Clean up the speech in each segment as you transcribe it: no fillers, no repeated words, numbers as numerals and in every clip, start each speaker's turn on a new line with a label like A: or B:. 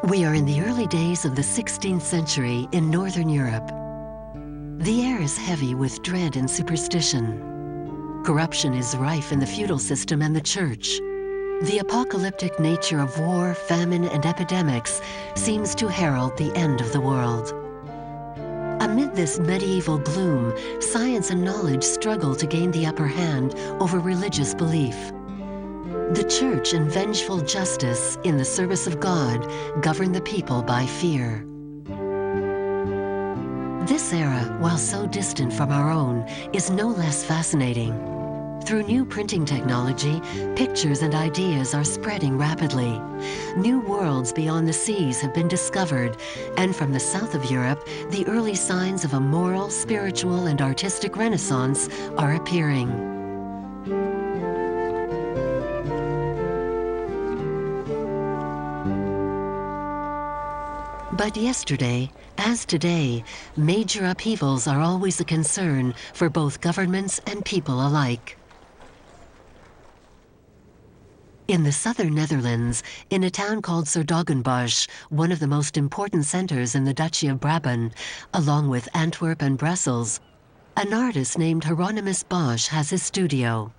A: We are in the early days of the 16th century in Northern Europe. The air is heavy with dread and superstition. Corruption is rife in the feudal system and the church. The apocalyptic nature of war, famine, and epidemics seems to herald the end of the world. Amid this medieval gloom, science and knowledge struggle to gain the upper hand over religious belief. The church and vengeful justice in the service of God govern the people by fear. This era, while so distant from our own, is no less fascinating. Through new printing technology, pictures and ideas are spreading rapidly. New worlds beyond the seas have been discovered, and from the south of Europe, the early signs of a moral, spiritual, and artistic renaissance are appearing. But yesterday, as today, major upheavals are always a concern for both governments and people alike. In the southern Netherlands, in a town called 's-Hertogenbosch, one of the most important centers in the Duchy of Brabant, along with Antwerp and Brussels, an artist named Hieronymus Bosh has his studio.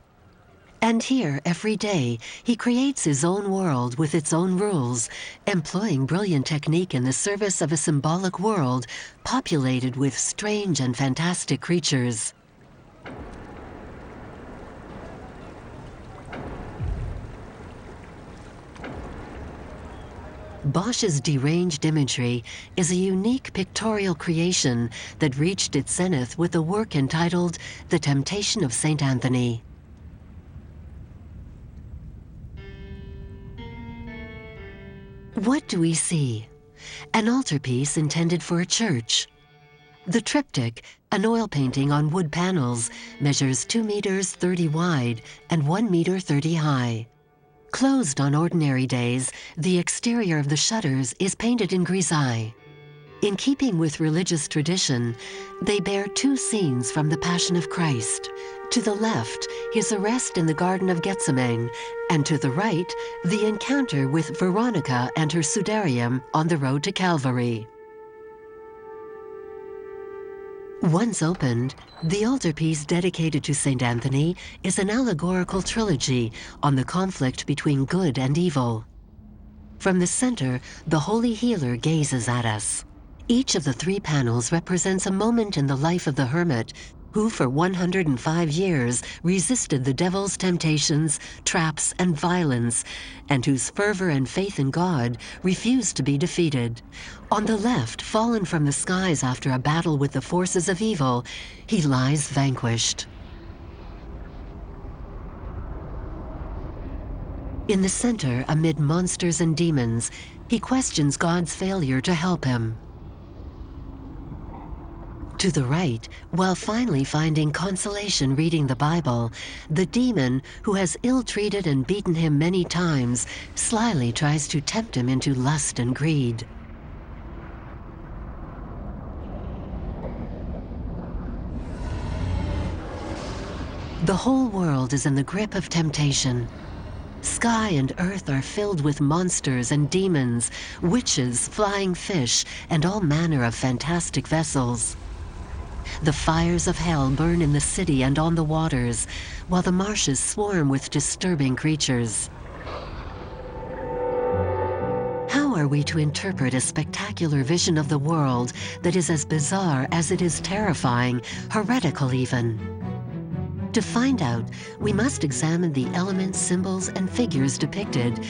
A: And here, every day, he creates his own world with its own rules, employing brilliant technique in the service of a symbolic world populated with strange and fantastic creatures. Bosch's deranged imagery is a unique pictorial creation that reached its zenith with a work entitled The Temptation of St. Anthony. What do we see? An altarpiece intended for a church. The triptych, an oil painting on wood panels, measures 2 meters 30 wide and 1 meter 30 high. Closed on ordinary days, the exterior of the shutters is painted in grisaille. In keeping with religious tradition, they bear 2 scenes from the Passion of Christ. To the left, his arrest in the Garden of Gethsemane, and to the right, the encounter with Veronica and her sudarium on the road to Calvary. Once opened, the altarpiece dedicated to St. Anthony is an allegorical trilogy on the conflict between good and evil. From the center, the Holy Healer gazes at us. Each of the 3 panels represents a moment in the life of the hermit, who for 105 years resisted the devil's temptations, traps, and violence, and whose fervor and faith in God refused to be defeated. On the left, fallen from the skies after a battle with the forces of evil, he lies vanquished. In the center, amid monsters and demons, he questions God's failure to help him. To the right, while finally finding consolation reading the Bible, the demon, who has ill-treated and beaten him many times, slyly tries to tempt him into lust and greed. The whole world is in the grip of temptation. Sky and earth are filled with monsters and demons, witches, flying fish, and all manner of fantastic vessels. The fires of hell burn in the city and on the waters, while the marshes swarm with disturbing creatures. How are we to interpret a spectacular vision of the world that is as bizarre as it is terrifying, heretical even? To find out, we must examine the elements, symbols, and figures depicted,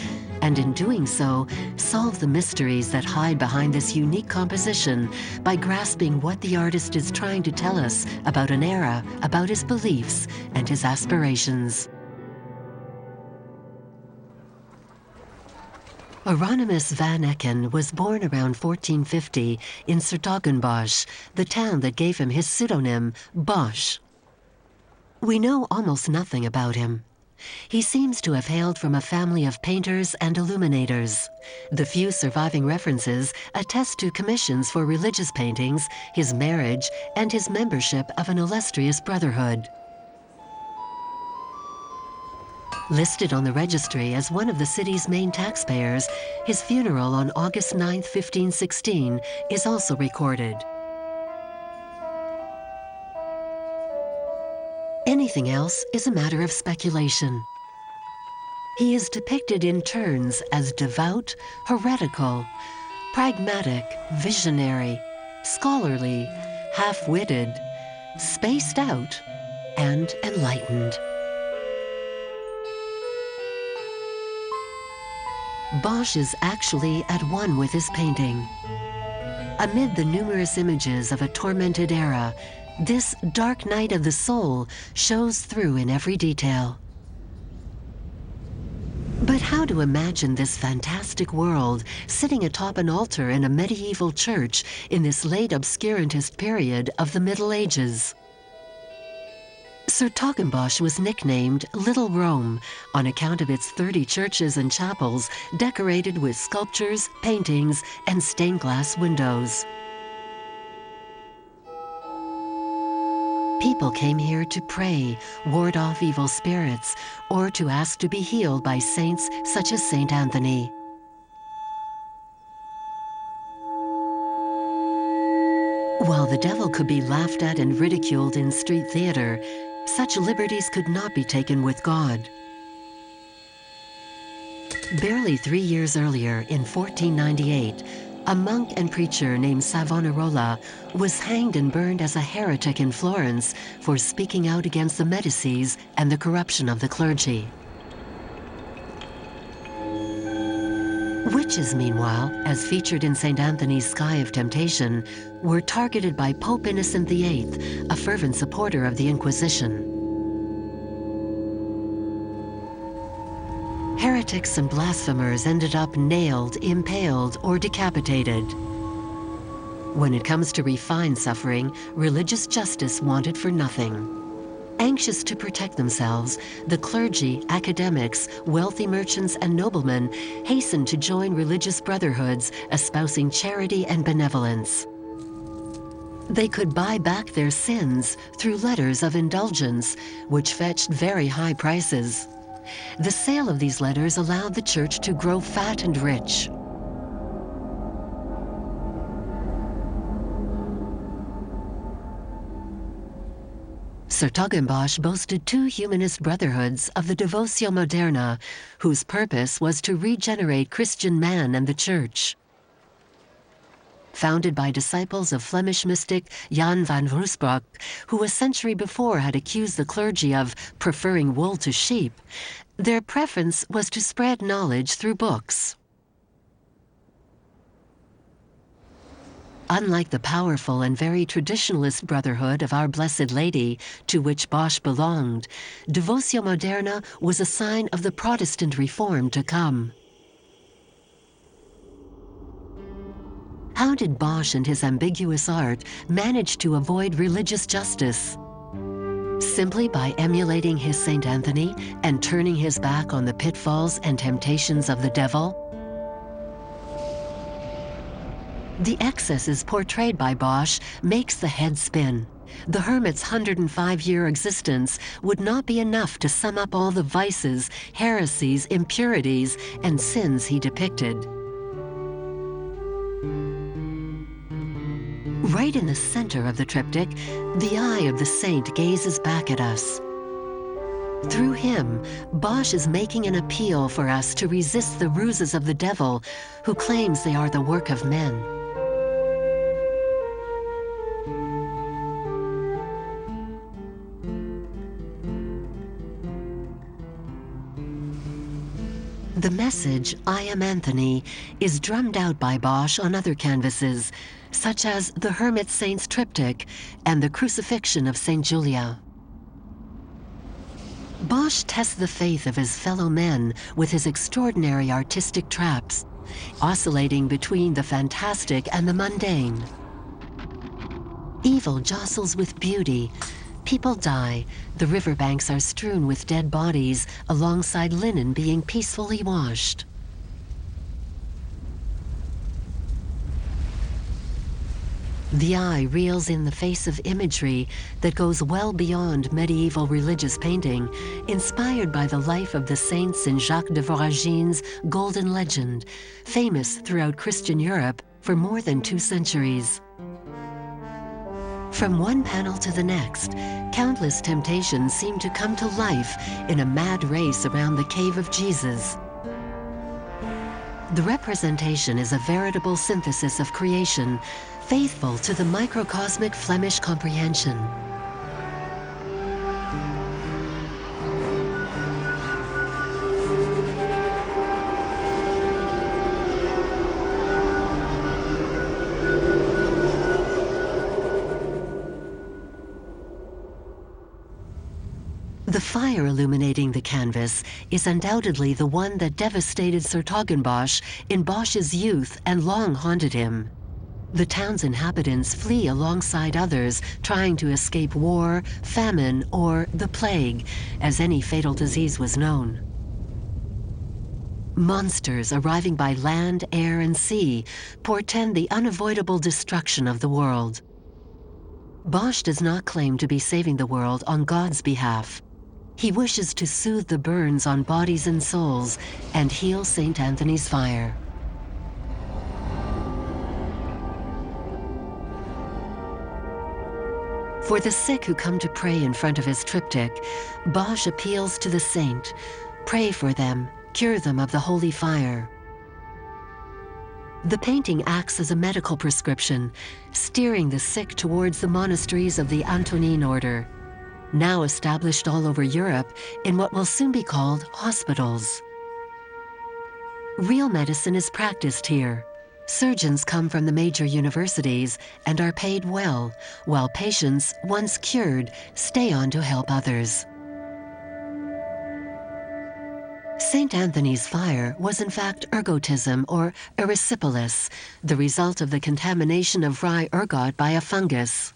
A: and in doing so, solve the mysteries that hide behind this unique composition by grasping what the artist is trying to tell us about an era, about his beliefs, and his aspirations. Hieronymus van Ecken was born around 1450 in 's-Hertogenbosch, the town that gave him his pseudonym, Bosh. We know almost nothing about him. He seems to have hailed from a family of painters and illuminators. The few surviving references attest to commissions for religious paintings, his marriage, and his membership of an illustrious brotherhood. Listed on the registry as one of the city's main taxpayers, his funeral on August 9, 1516, is also recorded. Anything else is a matter of speculation. He is depicted in turns as devout, heretical, pragmatic, visionary, scholarly, half-witted, spaced out, and enlightened. Bosh is actually at one with his painting. Amid the numerous images of a tormented era, this dark night of the soul shows through in every detail. But how to imagine this fantastic world sitting atop an altar in a medieval church in this late obscurantist period of the Middle Ages? Bosh was nicknamed Little Rome on account of its 30 churches and chapels decorated with sculptures, paintings, and stained glass windows. People came here to pray, ward off evil spirits, or to ask to be healed by saints such as Saint Anthony. While the devil could be laughed at and ridiculed in street theater, such liberties could not be taken with God. Barely 3 years earlier, in 1498, a monk and preacher named Savonarola was hanged and burned as a heretic in Florence for speaking out against the Medicis and the corruption of the clergy. Witches, meanwhile, as featured in St. Anthony's Sky of Temptation, were targeted by Pope Innocent VIII, a fervent supporter of the Inquisition. Heretics and blasphemers ended up nailed, impaled, or decapitated. When it comes to refined suffering, religious justice wanted for nothing. Anxious to protect themselves, the clergy, academics, wealthy merchants, and noblemen hastened to join religious brotherhoods, espousing charity and benevolence. They could buy back their sins through letters of indulgence, which fetched very high prices. The sale of these letters allowed the church to grow fat and rich. Bosh boasted 2 humanist brotherhoods of the Devotio Moderna, whose purpose was to regenerate Christian man and the church. Founded by disciples of Flemish mystic Jan van Ruysbroek, who a century before had accused the clergy of preferring wool to sheep, their preference was to spread knowledge through books. Unlike the powerful and very traditionalist Brotherhood of Our Blessed Lady, to which Bosh belonged, Devotio Moderna was a sign of the Protestant reform to come. How did Bosh and his ambiguous art manage to avoid religious justice? Simply by emulating his Saint Anthony and turning his back on the pitfalls and temptations of the devil? The excesses portrayed by Bosh makes the head spin. The hermit's 105-year existence would not be enough to sum up all the vices, heresies, impurities, and sins he depicted. Right in the center of the triptych, the eye of the saint gazes back at us. Through him, Bosh is making an appeal for us to resist the ruses of the devil, who claims they are the work of men. The message, "I am Anthony," is drummed out by Bosh on other canvases, such as the Hermit Saint's Triptych and the Crucifixion of St. Julia. Bosh tests the faith of his fellow men with his extraordinary artistic traps, oscillating between the fantastic and the mundane. Evil jostles with beauty. People die. The riverbanks are strewn with dead bodies, alongside linen being peacefully washed. The eye reels in the face of imagery that goes well beyond medieval religious painting, inspired by the life of the saints in Jacques de Voragine's Golden Legend, famous throughout Christian Europe for more than 2 centuries. From one panel to the next, countless temptations seem to come to life in a mad race around the cave of Jesus. The representation is a veritable synthesis of creation, faithful to the microcosmic Flemish comprehension. The fire illuminating the canvas is undoubtedly the one that devastated Bosh in Bosch's youth and long haunted him. The town's inhabitants flee alongside others, trying to escape war, famine, or the plague, as any fatal disease was known. Monsters arriving by land, air, and sea portend the unavoidable destruction of the world. Bosh does not claim to be saving the world on God's behalf. He wishes to soothe the burns on bodies and souls and heal St. Anthony's fire. For the sick who come to pray in front of his triptych, Bosh appeals to the saint. Pray for them, cure them of the holy fire. The painting acts as a medical prescription, steering the sick towards the monasteries of the Antonine order, now established all over Europe in what will soon be called hospitals. Real medicine is practiced here. Surgeons come from the major universities and are paid well, while patients, once cured, stay on to help others. St. Anthony's fire was in fact ergotism or erysipelas, the result of the contamination of rye ergot by a fungus.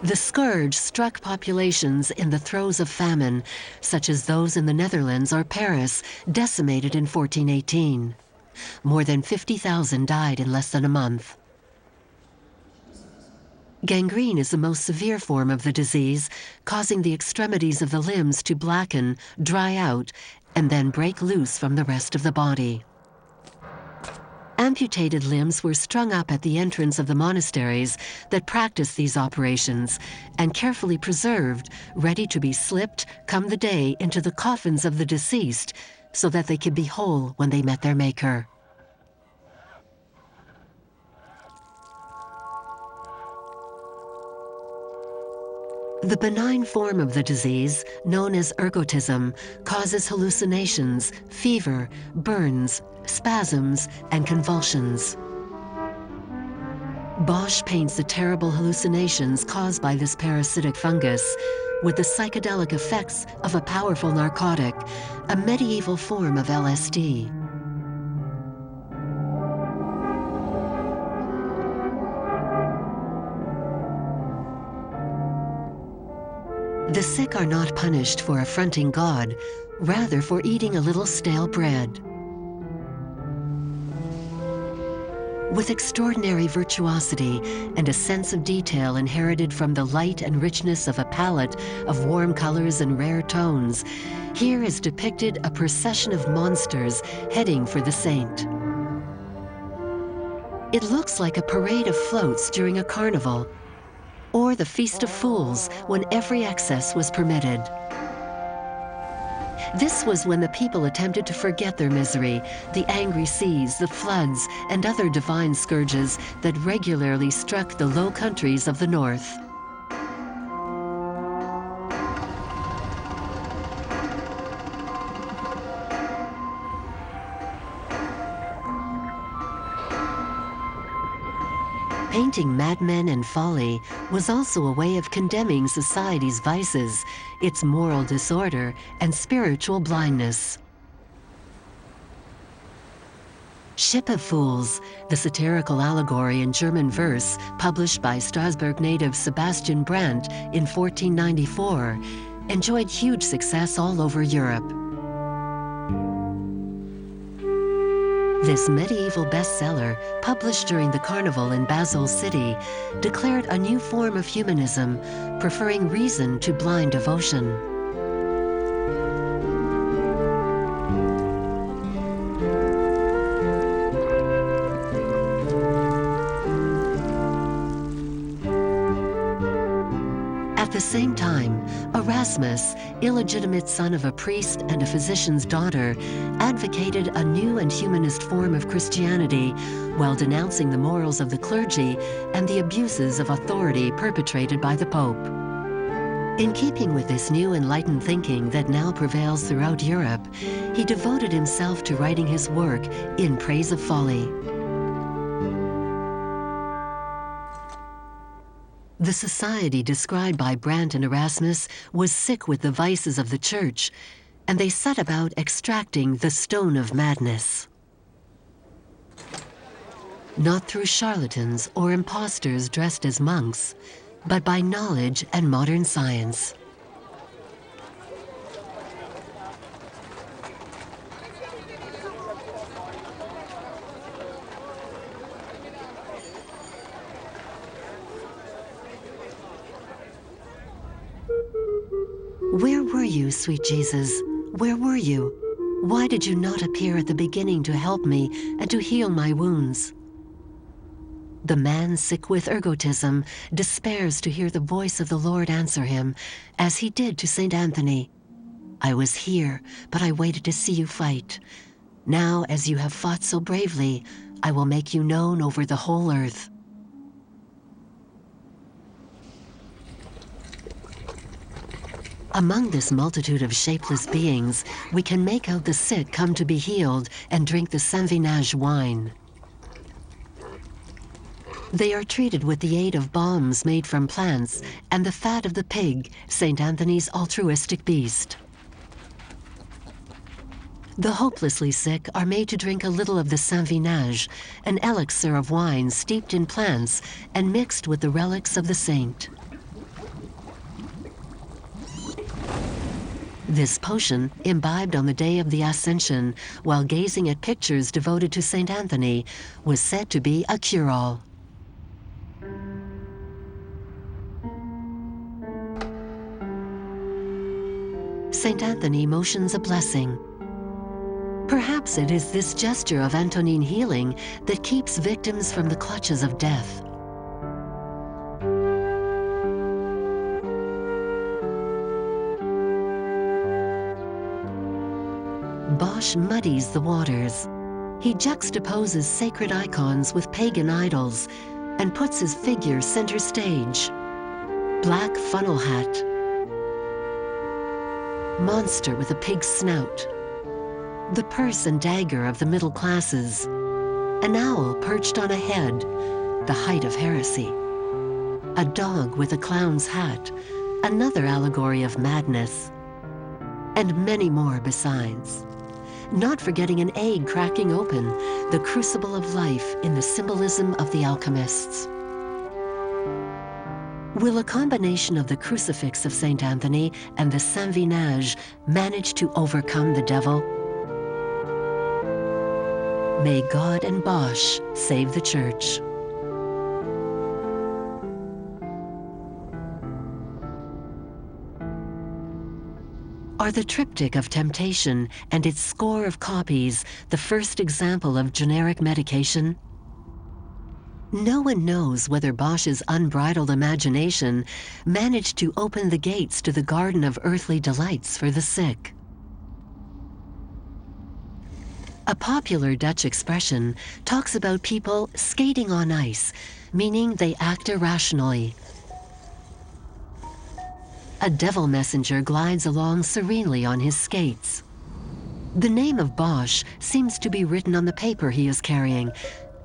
A: The scourge struck populations in the throes of famine, such as those in the Netherlands or Paris, decimated in 1418. More than 50,000 died in less than a month. Gangrene is the most severe form of the disease, causing the extremities of the limbs to blacken, dry out, and then break loose from the rest of the body. Amputated limbs were strung up at the entrance of the monasteries that practiced these operations and carefully preserved, ready to be slipped, come the day, into the coffins of the deceased so that they could be whole when they met their Maker. The benign form of the disease, known as ergotism, causes hallucinations, fever, burns, spasms, and convulsions. Bosh paints the terrible hallucinations caused by this parasitic fungus with the psychedelic effects of a powerful narcotic, a medieval form of LSD. The sick are not punished for affronting God, rather for eating a little stale bread. With extraordinary virtuosity and a sense of detail inherited from the light and richness of a palette of warm colors and rare tones, here is depicted a procession of monsters heading for the saint. It looks like a parade of floats during a carnival, or the Feast of Fools when every excess was permitted. This was when the people attempted to forget their misery, the angry seas, the floods, and other divine scourges that regularly struck the Low Countries of the north. Painting madmen and folly was also a way of condemning society's vices, its moral disorder, and spiritual blindness. Ship of Fools, the satirical allegory in German verse published by Strasbourg native Sebastian Brandt in 1494, enjoyed huge success all over Europe. This medieval bestseller, published during the carnival in Basel City, declared a new form of humanism, preferring reason to blind devotion. At the same time, Erasmus, illegitimate son of a priest and a physician's daughter, advocated a new and humanist form of Christianity while denouncing the morals of the clergy and the abuses of authority perpetrated by the Pope. In keeping with this new enlightened thinking that now prevails throughout Europe, he devoted himself to writing his work In Praise of Folly. The society described by Brandt and Erasmus was sick with the vices of the Church, and they set about extracting the stone of madness. Not through charlatans or impostors dressed as monks, but by knowledge and modern science. Where were you, sweet Jesus? Where were you? Why did you not appear at the beginning to help me and to heal my wounds? The man sick with ergotism despairs to hear the voice of the Lord answer him, as he did to St. Anthony. I was here, but I waited to see you fight. Now, as you have fought so bravely, I will make you known over the whole earth. Among this multitude of shapeless beings, we can make out the sick come to be healed and drink the Saint-Vinage wine. They are treated with the aid of balms made from plants and the fat of the pig, St. Anthony's altruistic beast. The hopelessly sick are made to drink a little of the Saint-Vinage, an elixir of wine steeped in plants and mixed with the relics of the saint. This potion, imbibed on the day of the Ascension while gazing at pictures devoted to St. Anthony, was said to be a cure-all. St. Anthony motions a blessing. Perhaps it is this gesture of Antonine healing that keeps victims from the clutches of death. Bosh muddies the waters. He juxtaposes sacred icons with pagan idols and puts his figure center stage. Black funnel hat. Monster with a pig's snout. The purse and dagger of the middle classes. An owl perched on a head, the height of heresy. A dog with a clown's hat, another allegory of madness. And many more besides. Not forgetting an egg cracking open, the crucible of life in the symbolism of the alchemists. Will a combination of the crucifix of St. Anthony and the Saint-Vinage manage to overcome the devil? May God and Bosh save the Church. Are the triptych of temptation and its score of copies the first example of generic medication? No one knows whether Bosch's unbridled imagination managed to open the gates to the garden of earthly delights for the sick. A popular Dutch expression talks about people skating on ice, meaning they act irrationally. A devil messenger glides along serenely on his skates. The name of Bosh seems to be written on the paper he is carrying,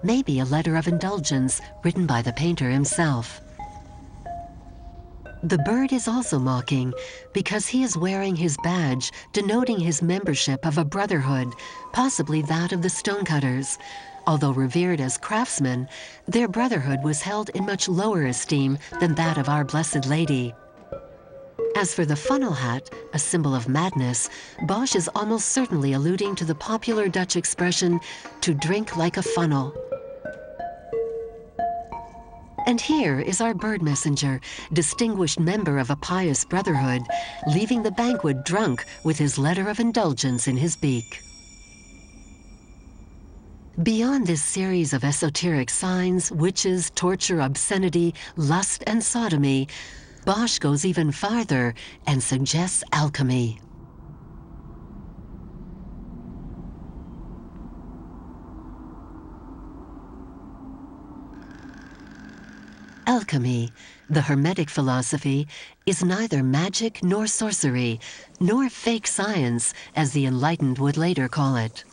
A: maybe a letter of indulgence written by the painter himself. The bird is also mocking because he is wearing his badge denoting his membership of a brotherhood, possibly that of the stonecutters. Although revered as craftsmen, their brotherhood was held in much lower esteem than that of Our Blessed Lady. As for the funnel hat, a symbol of madness, Bosh is almost certainly alluding to the popular Dutch expression, to drink like a funnel. And here is our bird messenger, distinguished member of a pious brotherhood, leaving the banquet drunk with his letter of indulgence in his beak. Beyond this series of esoteric signs, witches, torture, obscenity, lust, and sodomy, Bosh goes even farther and suggests alchemy. Alchemy, the Hermetic philosophy, is neither magic nor sorcery, nor fake science, as the enlightened would later call it.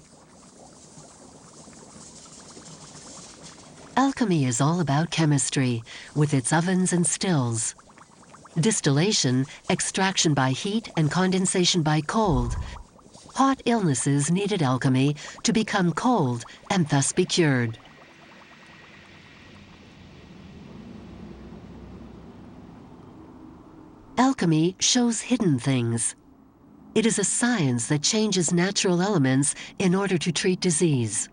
A: Alchemy is all about chemistry, with its ovens and stills. Distillation, extraction by heat, and condensation by cold. Hot illnesses needed alchemy to become cold and thus be cured. Alchemy shows hidden things. It is a science that changes natural elements in order to treat disease.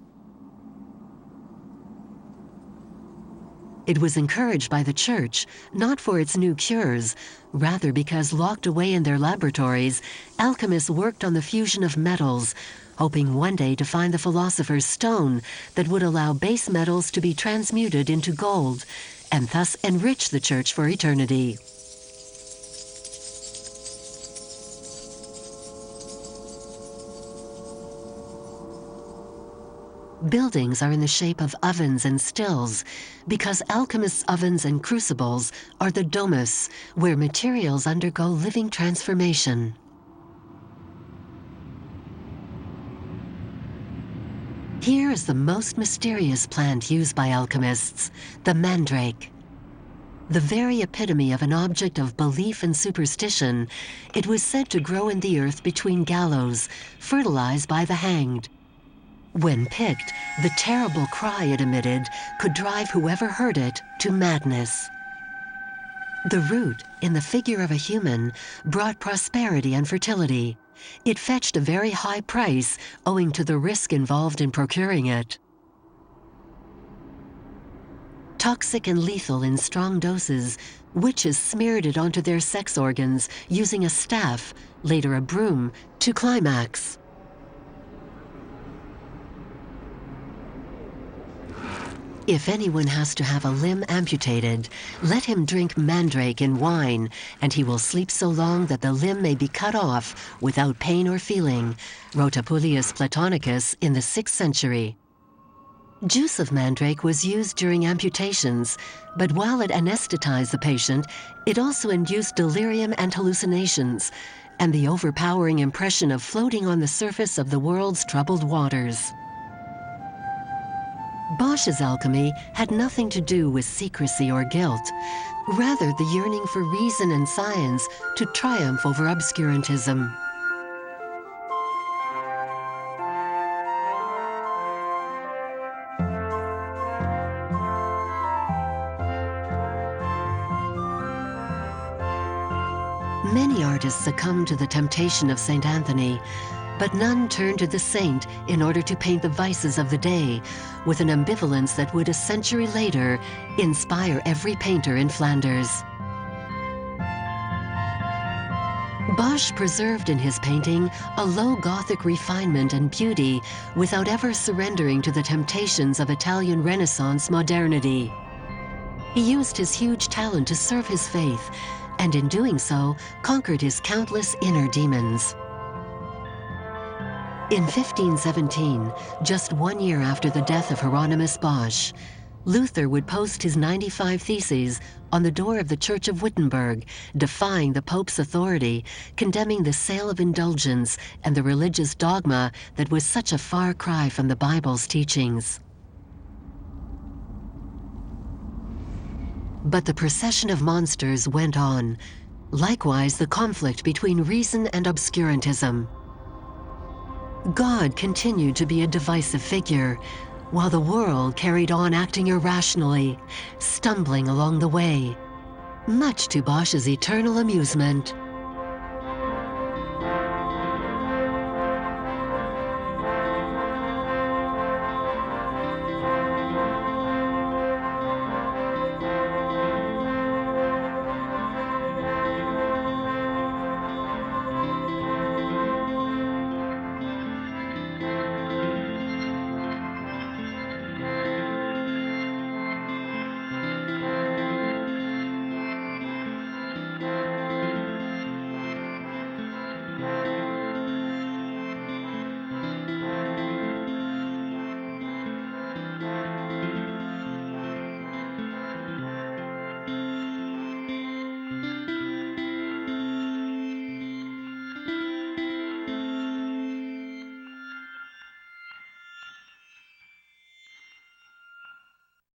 A: It was encouraged by the Church, not for its new cures, rather because locked away in their laboratories, alchemists worked on the fusion of metals, hoping one day to find the philosopher's stone that would allow base metals to be transmuted into gold, and thus enrich the Church for eternity. Buildings are in the shape of ovens and stills, because alchemists' ovens and crucibles are the domus, where materials undergo living transformation. Here is the most mysterious plant used by alchemists, the mandrake. The very epitome of an object of belief and superstition, it was said to grow in the earth between gallows, fertilized by the hanged. When picked, the terrible cry it emitted could drive whoever heard it to madness. The root, in the figure of a human, brought prosperity and fertility. It fetched a very high price, owing to the risk involved in procuring it. Toxic and lethal in strong doses, witches smeared it onto their sex organs using a staff, later a broom, to climax. If anyone has to have a limb amputated, let him drink mandrake in wine, and he will sleep so long that the limb may be cut off without pain or feeling, wrote Apuleius Platonicus in the 6th century. Juice of mandrake was used during amputations, but while it anesthetized the patient, it also induced delirium and hallucinations, and the overpowering impression of floating on the surface of the world's troubled waters. Bosch's alchemy had nothing to do with secrecy or guilt, rather the yearning for reason and science to triumph over obscurantism. Many artists succumbed to the temptation of St. Anthony, but none turned to the saint in order to paint the vices of the day with an ambivalence that would a century later inspire every painter in Flanders. Bosch preserved in his painting a low Gothic refinement and beauty without ever surrendering to the temptations of Italian Renaissance modernity. He used his huge talent to serve his faith, and in doing so, conquered his countless inner demons. In 1517, just 1 year after the death of Hieronymus Bosch, Luther would post his 95 Theses on the door of the Church of Wittenberg, defying the Pope's authority, condemning the sale of indulgence and the religious dogma that was such a far cry from the Bible's teachings. But the procession of monsters went on, likewise the conflict between reason and obscurantism. God continued to be a divisive figure, while the world carried on acting irrationally, stumbling along the way, much to Bosch's eternal amusement.